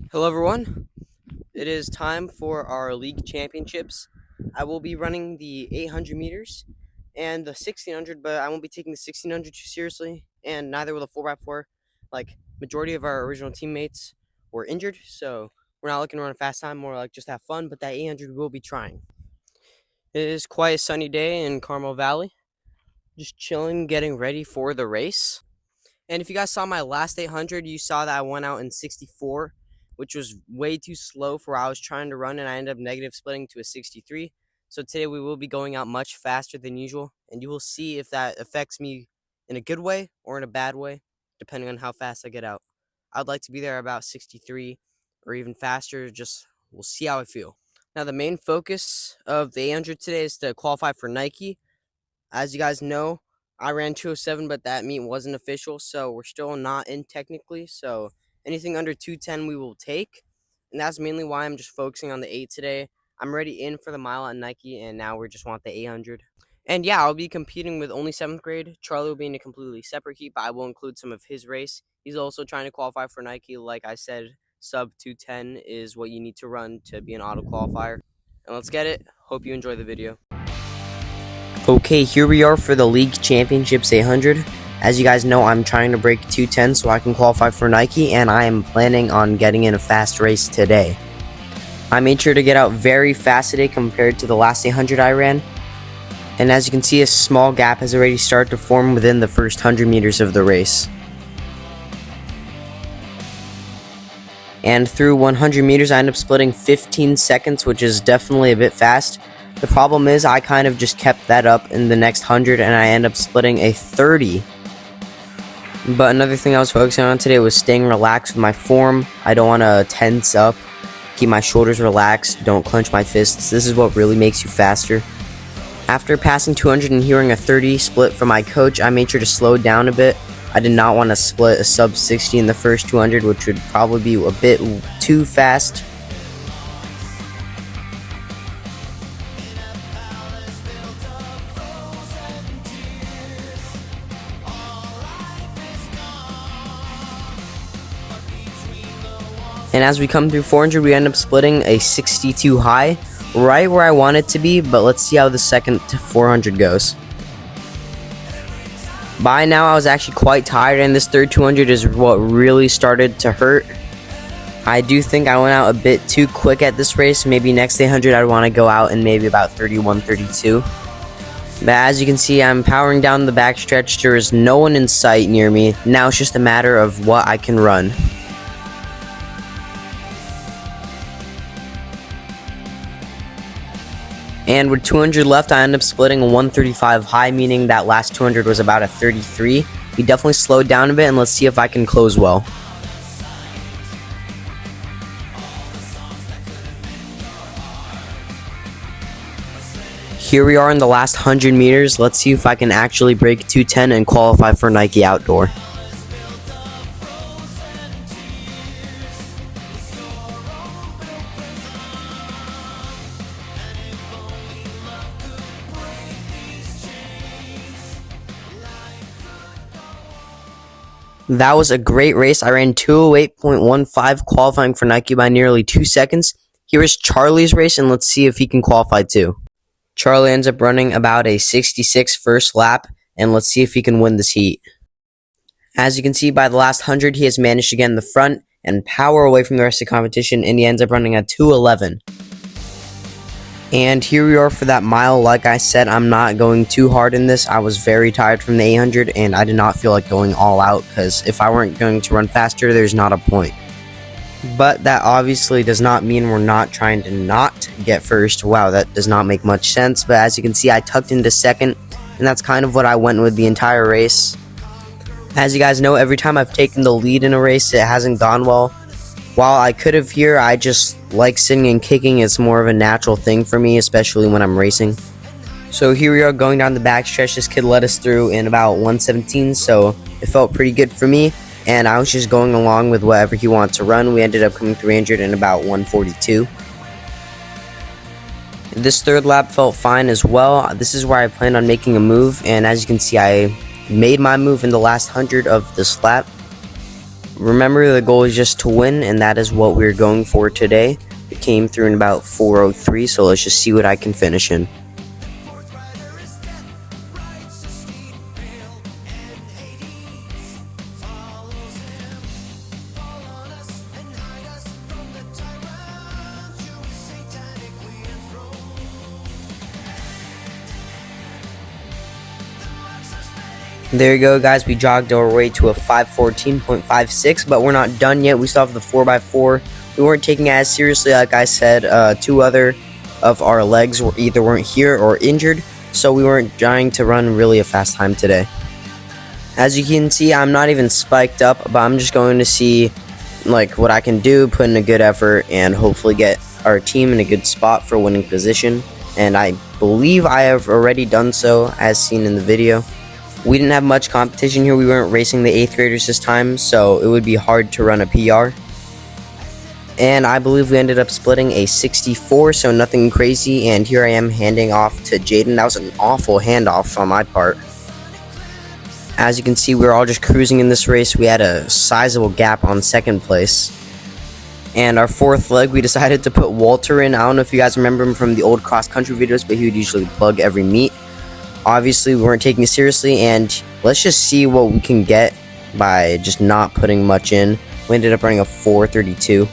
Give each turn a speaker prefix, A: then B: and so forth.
A: Hello everyone, it is time for our league championships. I will be running the 800 meters and the 1600, but I won't be taking the 1600 too seriously, and neither will the 4x4. Like, majority of our original teammates were injured, so we're not looking to run a fast time, more like just have fun, but that 800 we'll be trying. It is quite a sunny day in Carmel Valley, just chilling, getting ready for the race. And if you guys saw my last 800, you saw that I went out in 64, which was way too slow for what I was trying to run, and I ended up negative splitting to a 63. So today we will be going out much faster than usual, and you will see if that affects me in a good way or in a bad way, depending on how fast I get out. I'd like to be there about 63 or even faster, just we'll see how I feel. Now, the main focus of the 800 today is to qualify for Nike. As you guys know, I ran 207, but that meet wasn't official, so we're still not in technically. So anything under 210 we will take, and that's mainly why I'm just focusing on the 8 today. I'm already in for the mile at Nike, and now we just want the 800. And yeah, I'll be competing with only 7th grade. Charlie will be in a completely separate heat, but I will include some of his race. He's also trying to qualify for Nike. Like I said, sub 210 is what you need to run to be an auto qualifier. And let's get it. Hope you enjoy the video. Okay, here we are for the League Championships 800. As you guys know, I'm trying to break 210 so I can qualify for Nike, and I am planning on getting in a fast race today. I made sure to get out very fast today compared to the last 800 I ran. And as you can see, a small gap has already started to form within the first 100 meters of the race. And through 100 meters, I ended up splitting 15 seconds, which is definitely a bit fast. The problem is I kind of just kept that up in the next 100, and I end up splitting a 30. But another thing I was focusing on today was staying relaxed with my form. I don't want to tense up, keep my shoulders relaxed, don't clench my fists. This is what really makes you faster. After passing 200 and hearing a 30 split from my coach, I made sure to slow down a bit. I did not want to split a sub 60 in the first 200, which would probably be a bit too fast. And as we come through 400, we end up splitting a 62 high, right where I want it to be, but let's see how the second 400 goes. By now, I was actually quite tired, and this third 200 is what really started to hurt. I do think I went out a bit too quick at this race. Maybe next 800, I'd want to go out in maybe about 31, 32. But as you can see, I'm powering down the backstretch. There is no one in sight near me. Now it's just a matter of what I can run. And with 200 left, I ended up splitting a 135 high, meaning that last 200 was about a 33. We definitely slowed down a bit, and let's see if I can close well. Here we are in the last 100 meters. Let's see if I can actually break 210 and qualify for Nike Outdoor. That was a great race. I ran 2:08.15, qualifying for Nike by nearly 2 seconds. Here is Charlie's race, and let's see if he can qualify too. Charlie ends up running about a 66 first lap, and let's see if he can win this heat. As you can see, by the last 100, he has managed to get in the front and power away from the rest of the competition, and he ends up running a 2:11. And here we are for that mile. Like I said, I'm not going too hard in this. I was very tired from the 800, and I did not feel like going all out, because if I weren't going to run faster, there's not a point. But that obviously does not mean we're not trying to not get first. Wow, that does not make much sense. But as you can see, I tucked into second, and that's kind of what I went with the entire race. As you guys know, every time I've taken the lead in a race, it hasn't gone well. While I could have here, I just like sitting and kicking. It's more of a natural thing for me, especially when I'm racing. So here we are going down the backstretch. This kid led us through in about 1:17, so it felt pretty good for me. And I was just going along with whatever he wanted to run. We ended up coming 300 in about 1:42. This third lap felt fine as well. This is where I planned on making a move, and as you can see, I made my move in the last 100 of this lap. remember, the goal is just to win, and that is what we're going for today. We came through in about 4:03, so let's just see what I can finish in. There you go, guys. We jogged our way to a 5:14.56, but we're not done yet. We still have the 4x4. We weren't taking it as seriously, like I said. Two other of our legs weren't here or injured, so we weren't trying to run really a fast time today. As you can see, I'm not even spiked up, but I'm just going to see like what I can do, put in a good effort, and hopefully get our team in a good spot for winning position. And I believe I have already done so, as seen in the video. We didn't have much competition here. We weren't racing the 8th graders this time, so it would be hard to run a PR. And I believe we ended up splitting a 64, so nothing crazy. And here I am handing off to Jaden. That was an awful handoff on my part. As you can see, we were all just cruising in this race. We had a sizable gap on second place. And our 4th leg, we decided to put Walter in. I don't know if you guys remember him from the old cross-country videos, but he would usually plug every meet. Obviously, we weren't taking it seriously, and let's just see what we can get by just not putting much in. We ended up running a 4:32.